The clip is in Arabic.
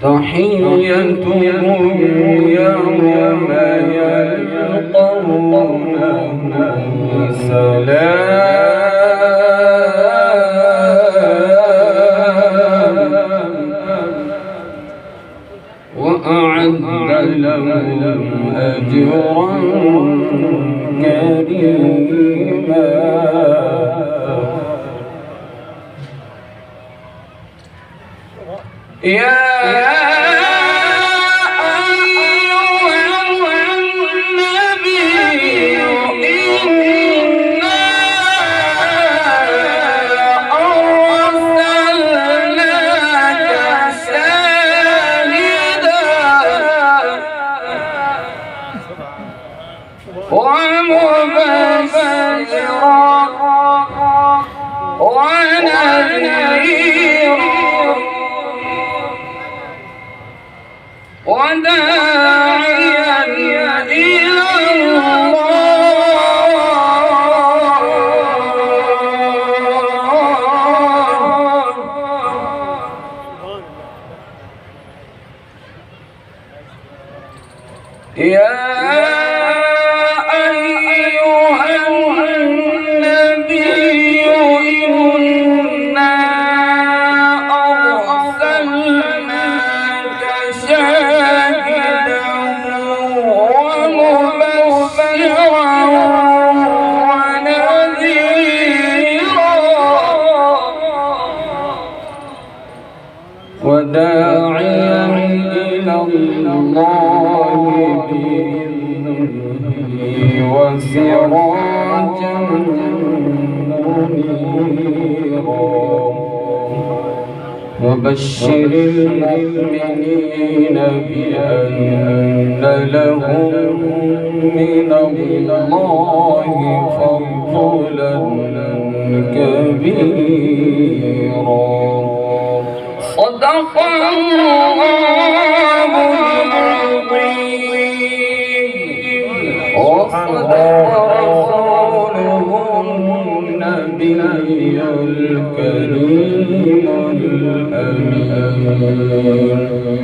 تحيتهم يوم يلقونه سلام وأعد لهم أجرا كريما. يا ومبشرا ونذيرا وداعيا إلى الله. يا وداعيا إلى الله بإذنه وسراجا منيرا. وبشر المؤمنين بأن لهم من الله فضلا كبيرا. صدق الله العظيم وصدق رسوله النبي الكريم الأمين.